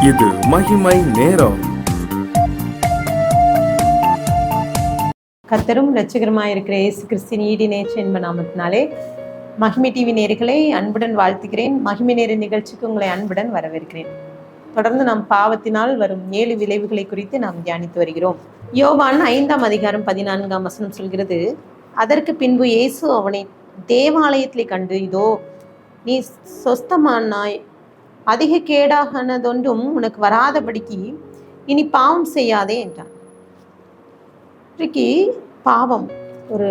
இது மகிமை நேரம். கர்த்தரும் இரட்சகருமாய் இருக்கிற இயேசு கிறிஸ்துவின் ஈடினேற்ற என்ப நாமத்தினாலே மகிமை டிவி நேயர்களை அன்புடன் வாழ்த்துகிறேன். மகிமை நேர நிகழ்ச்சிக்கு உங்களை அன்புடன் வரவேற்கிறேன். தொடர்ந்து நாம் பாவத்தினால் வரும் 7 விளைவுகளை குறித்து நாம் தியானித்து வருகிறோம். யோவான் 5ஆம் அதிகாரம் 14ஆம் வசனம் சொல்கிறது, அதற்கு பின்பு இயேசு அவனை தேவாலயத்திலே கண்டு, இதோ நீ சொஸ்தமானாய், அதிக கேடாகனதொன்றும் உனக்கு வராதபடிக்கு இனி பாவம் செய்யாதே என்றான். இன்றைக்கு பாவம் ஒரு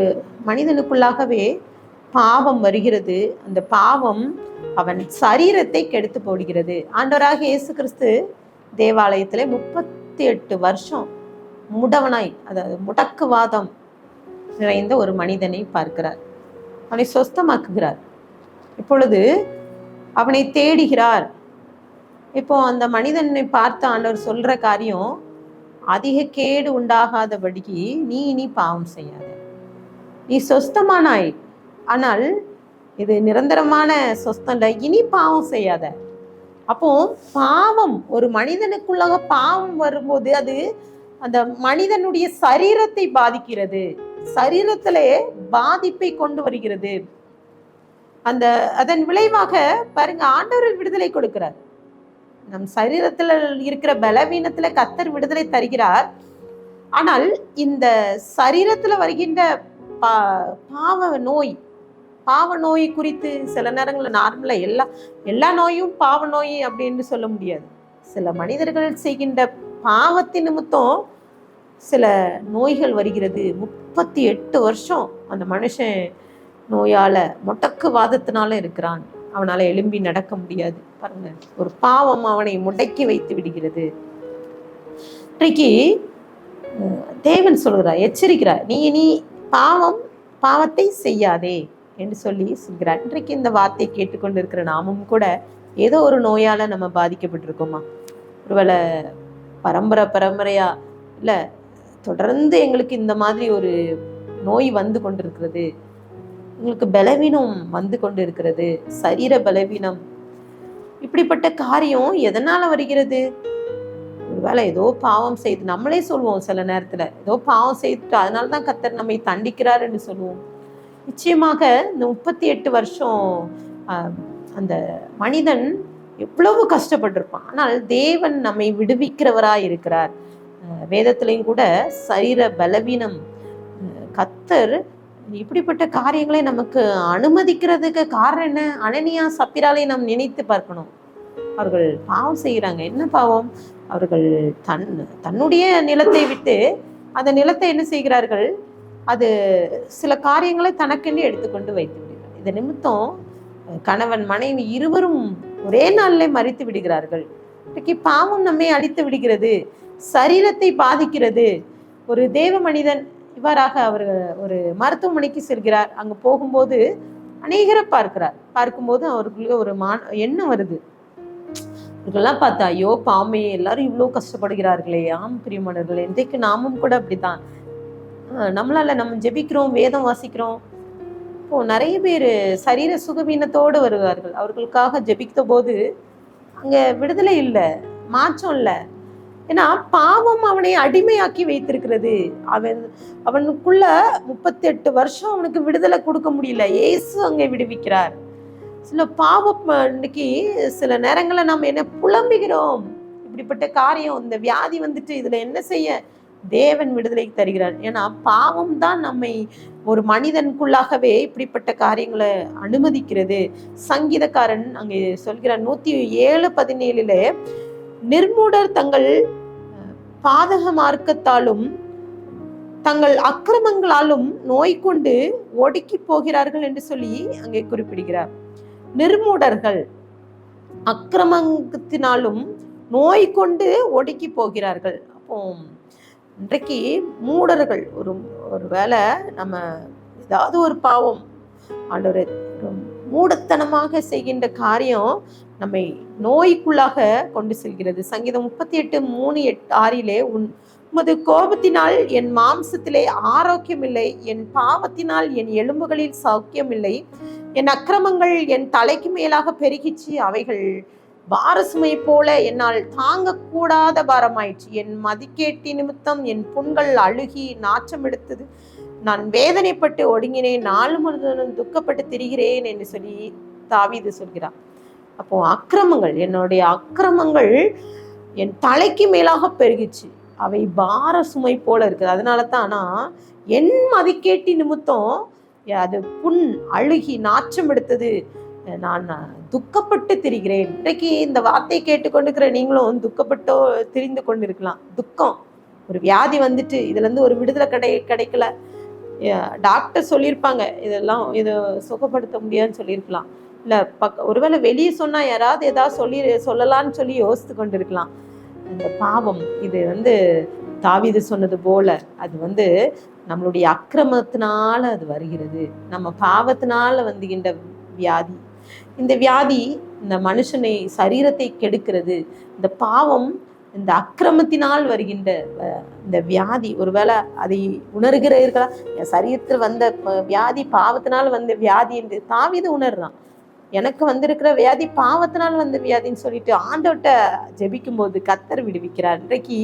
மனிதனுக்குள்ளாகவே பாவம் வருகிறது. அந்த பாவம் அவன் சரீரத்தை கெடுத்து போடுகிறது. ஆண்டவராக இயேசு கிறிஸ்து தேவாலயத்தில் 38 வருஷம் முடவனாய், அதாவது முடக்குவாதம் நிறைந்த ஒரு மனிதனை பார்க்கிறார். அவனை சொஸ்தமாக்குகிறார். இப்பொழுது அவனை தேடுகிறார். இப்போ அந்த மனிதனை பார்த்து ஆண்டவர் சொல்ற காரியம், அதிக கேடு உண்டாகாதபடிக்கு நீ இனி பாவம் செய்யாத. நீ சொஸ்தமானாய், ஆனால் இது நிரந்தரமான சொஸ்தம் இல்லை, இனி பாவம் செய்யாத. அப்போ பாவம் ஒரு மனிதனுக்குள்ளாக பாவம் வரும்போது அது அந்த மனிதனுடைய சரீரத்தை பாதிக்கிறது, சரீரத்திலே பாதிப்பை கொண்டு வருகிறது. அதன் விளைவாக பாருங்க, ஆண்டவர் விடுதலை கொடுக்கிறார். நம் சரீரத்துல இருக்கிற பலவீனத்துல கர்த்தர் விடுதலை தருகிறார். ஆனால் இந்த சரீரத்துல வருகின்ற பாவ நோய் குறித்து சில நேரங்களில் நார்மலா எல்லா நோயும் பாவ நோய் அப்படின்னு சொல்ல முடியாது. சில மனிதர்கள் செய்கின்ற பாவத்தின் நிமித்தம் சில நோய்கள் வருகிறது. 38 வருஷம் அந்த மனுஷன் நோயால முடக்குவாதத்தினால இருக்கிறான். அவனால எழும்பி நடக்க முடியாது. பாருங்க, ஒரு பாவம் அவனை முடக்கி வைத்து விடுகிறது. இன்றைக்கு தேவன் சொல்கிறார், எச்சரிக்கிறார், நீ பாவத்தை செய்யாதே என்று சொல்கிறார். இன்றைக்கு இந்த வார்த்தை கேட்டுக்கொண்டு இருக்கிற நாமும் கூட ஏதோ ஒரு நோயால நம்ம பாதிக்கப்பட்டிருக்கோமா? ஒருவேளை பரம்பரையா இல்ல தொடர்ந்து எங்களுக்கு இந்த மாதிரி ஒரு நோய் வந்து கொண்டிருக்கிறது, உங்களுக்கு பலவீனம் வந்து கொண்டு இருக்கிறது, சரீர பலவீனம். இப்படிப்பட்ட காரியம் எதனால வருகிறது? ஒருவேளை ஏதோ பாவம் செய்து, நம்மளே சொல்லுவோம் சில நேரத்துல, ஏதோ பாவம் செய்துட்டு அதனாலதான் கர்த்தர் நம்மை தண்டிக்கிறார் என்று சொல்லுவோம். நிச்சயமாக இந்த 38 வருஷம் அந்த மனிதன் எவ்வளவு கஷ்டப்பட்டிருப்பான். ஆனால் தேவன் நம்மை விடுவிக்கிறவராய் இருக்கிறார். வேதத்திலையும் கூட சரீர பலவீனம் கர்த்தர் இப்படிப்பட்ட காரியங்களை நமக்கு அனுமதிக்கிறதுக்கு காரணம் என்ன? அனனியா சப்பிராலை நாம் நினைத்து பார்க்கணும். அவர்கள் பாவம் செய்கிறாங்க. என்ன பாவம்? அவர்கள் தன்னுடைய நிலத்தை விட்டு அந்த நிலத்தை என்ன செய்கிறார்கள்? அது சில காரியங்களை தனக்கென்று எடுத்துக்கொண்டு வைத்து விடுகிறார். இது நிமித்தம் கணவன் மனைவி இருவரும் ஒரே நாளிலே மரித்து விடுகிறார்கள். இன்றைக்கு பாவம் நம்மை அழித்து விடுகிறது, சரீரத்தை பாதிக்கிறது. ஒரு தேவ மனிதன் இவ்வாறாக அவர் ஒரு மருத்துவமனைக்கு செல்கிறார். அங்க போகும்போது அநேகரை பார்க்கும்போது அவருக்குள்ள ஒரு எண்ணம் வருது. இவர்களெல்லாம் பார்த்தா, ஐயோ பாமே, எல்லாரும் இவ்வளவு கஷ்டப்படுகிறார்களே. ஆம் பிரியமானவர்களே, இன்றைக்கு நாமும் கூட அப்படித்தான். நம்ம ஜெபிக்கிறோம், வேதம் வாசிக்கிறோம். இப்போ நிறைய பேர் சரீர சுகவீனத்தோடு வருவார்கள். அவர்களுக்காக ஜெபித்த போது அங்க விடுதலை இல்லை, மாற்றம் இல்லை. ஏன்னா பாவம் அவனை அடிமையாக்கி வைத்திருக்கிறது. அவனுக்குள்ள 38 வருஷம் அவனுக்கு விடுதலை கொடுக்க முடியல. இயேசு அங்கே விடுவிக்கிறார். சில பாவம் இன்னைக்கு சில நேரங்களில் நாம் என்ன புலம்புகிறோம், இப்படிப்பட்ட காரியம், இந்த வியாதி வந்துட்டு, இதுல என்ன செய்ய? தேவன் விடுதலை தருகிறார். ஏன்னா பாவம் தான் நம்மை ஒரு மனிதனுக்குள்ளாகவே இப்படிப்பட்ட காரியங்களை அனுமதிக்கிறது. சங்கீதக்காரன் அங்கே சொல்கிறார் 107:17, நிர்மூடர் தங்கள் பாதக மார்க்கத்தாலும் தங்கள் அக்கிரமங்களாலும் நோய் கொண்டு ஒடுக்கி போகிறார்கள் என்று சொல்லி அங்கே குறிப்பிடுகிறார். நிர்மூடர்கள் அக்கிரமத்தினாலும் நோய் கொண்டு ஒடுக்கி போகிறார்கள். அப்போ இன்றைக்கு மூடர்கள் ஒரு வேளை நம்ம ஏதாவது ஒரு பாவம், ஆண்டவர் மூடத்தனமாக செய்கின்ற காரியம் நம்மை நோய்க்குள்ளாக கொண்டு செல்கிறது. சங்கீதம் 38:3-6 உமது கோபத்தினால் என் மாம்சத்திலே ஆரோக்கியம் இல்லை, என் பாவத்தினால் என் எலும்புகளில் சௌக்கியம் இல்லை, என் அக்கிரமங்கள் என் தலைக்கு மேலாக பெருகிச்சு, அவைகள் பாரசுமை போல என்னால் தாங்கக்கூடாத பாரமாயிற்று. என் மதிக்கேட்டி நிமித்தம் என் புண்கள் அழுகி நாச்சம் எடுத்தது. நான் வேதனைப்பட்டு ஒடுங்கினேன், நாலு முழுவதும் துக்கப்பட்டு திரிகிறேன் என்று சொல்லி தாவீது சொல்கிறார். அப்போ அக்கிரமங்கள், என்னுடைய அக்கிரமங்கள் என் தலைக்கு மேலாக பெருகிச்சு, அவை பார சுமை போல இருக்குது. அதனால தான் ஆனால் என் மதிக்கேட்டி நிமித்தம் அது புண் அழுகி நாச்சம் எடுத்தது, நான் துக்கப்பட்டு திரிகிறேன். இன்றைக்கு இந்த வார்த்தையை கேட்டுக்கொண்டிருக்கிற நீங்களும் துக்கப்பட்டோ திரிந்து கொண்டு இருக்கலாம். துக்கம், ஒரு வியாதி வந்துட்டு இதுலேருந்து ஒரு விடுதலை கிடைக்கல, டாக்டர் சொல்லியிருப்பாங்க இதெல்லாம் இதை சுகப்படுத்த முடியாதுன்னு சொல்லியிருக்கலாம். இல்லை ஒருவேளை வெளியே சொன்னால் யாராவது ஏதாவது சொல்லலான்னு சொல்லி யோசித்து கொண்டு இருக்கலாம். இந்த பாவம் இது தாவீது சொன்னது போல அது நம்மளுடைய அக்கிரமத்தினால அது வருகிறது, நம்ம பாவத்தினால வந்துகின்ற வியாதி. இந்த வியாதி இந்த மனுஷனை சரீரத்தை கெடுக்கிறது. இந்த பாவம், இந்த அக்கிரமத்தினால் வருகின்ற இந்த வியாதி, ஒருவேளை அதை உணர்கிறீர்களா? என் சரீரத்தில் வந்த வியாதி பாவத்தினால் வந்த வியாதி என்று தாவீது உணர்றான். எனக்கு வந்திருக்கிற வியாதி பாவத்தினால் வந்த வியாதின்னு சொல்லிட்டு ஆண்டவர்கிட்ட ஜெபிக்கும் போது கர்த்தர் விடுவிக்கிறார். இன்றைக்கு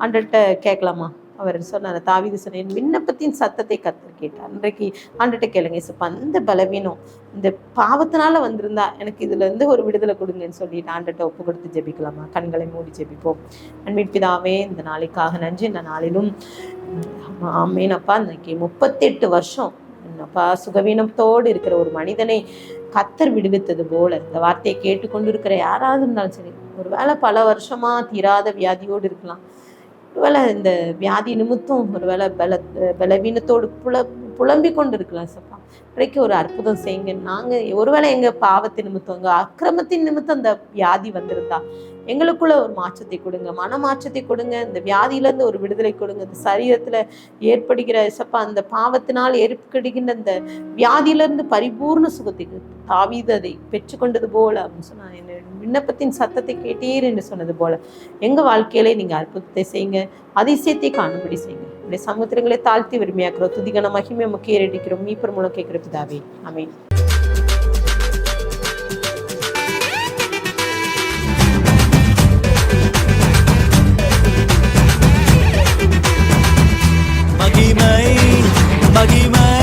ஆண்டவர்கிட்ட கேட்கலாமா? அவர் சொன்னார், தாவீது சொன்ன என் விண்ணப்பத்தின் சத்தத்தை கர்த்தர் கேட்டார். இன்றைக்கு ஆண்டவர்கிட்ட கேளுங்க, இசப்பா அந்த பலவீனம் இந்த பாவத்தினால வந்திருந்தா எனக்கு இதுல இருந்து ஒரு விடுதலை கொடுங்கன்னு சொல்லிட்டு ஆண்டவர்கிட்ட ஒப்பு கொடுத்து ஜெபிக்கலாமா? கண்களை மூடி ஜெபிப்போம். அன்பின் பிதாவே, இந்த நாளைக்காக நன்றி. இந்த நாளிலும் ஆமேனப்பா, இன்னைக்கு 38 வருஷம் அப்பா சுகவீனத்தோடு இருக்கிற ஒரு மனிதனை கர்த்தர் விடுவித்தது போல இந்த வார்த்தையை கேட்டுக்கொண்டு இருக்கிற யாராவது இருந்தாலும் சரி, ஒருவேளை பல வருஷமா தீராத வியாதியோடு இருக்கலாம், ஒருவேளை இந்த வியாதி நிமித்தம் ஒருவேளை பலவீனத்தோடு புலம்பிக் கொண்டு இருக்கலாம். சப்பா இன்றைக்கு ஒரு அற்புதம் செய்யுங்க. நாங்கள் ஒருவேளை எங்கள் பாவத்தின் நிமித்தம், எங்கள் அக்கிரமத்தின் நிமித்தம் அந்த வியாதி வந்திருந்தா எங்களுக்குள்ள ஒரு மாற்றத்தை கொடுங்க, மனமாற்றத்தை கொடுங்க, இந்த வியாதியிலேருந்து ஒரு விடுதலை கொடுங்க. இந்த சரீரத்தில் ஏற்படுகிற சப்பா அந்த பாவத்தினால் ஏற்படுகின்ற இந்த வியாதியிலேருந்து பரிபூர்ண சுகத்தை தாவீது அதை பெற்றுக்கொண்டது போல அப்படின்னு சொன்னால், என்ன விண்ணப்பத்தின் சத்தத்தை கேட்டீர் என்று சொன்னது போல எங்கள் வாழ்க்கையிலே நீங்கள் அற்புதத்தை செய்யுங்க, அதிசயத்தை காணும்படி செய்யுங்க. உடைய சமுத்திரங்களை தாழ்த்தி விரும்பியாக்குறோம். துதிகன மகிமை முக்கிய ஏறடிக்கிறோம். மீப்பர் மூலம் கேட்கிற பிதாவே, ஆமென். மகிமை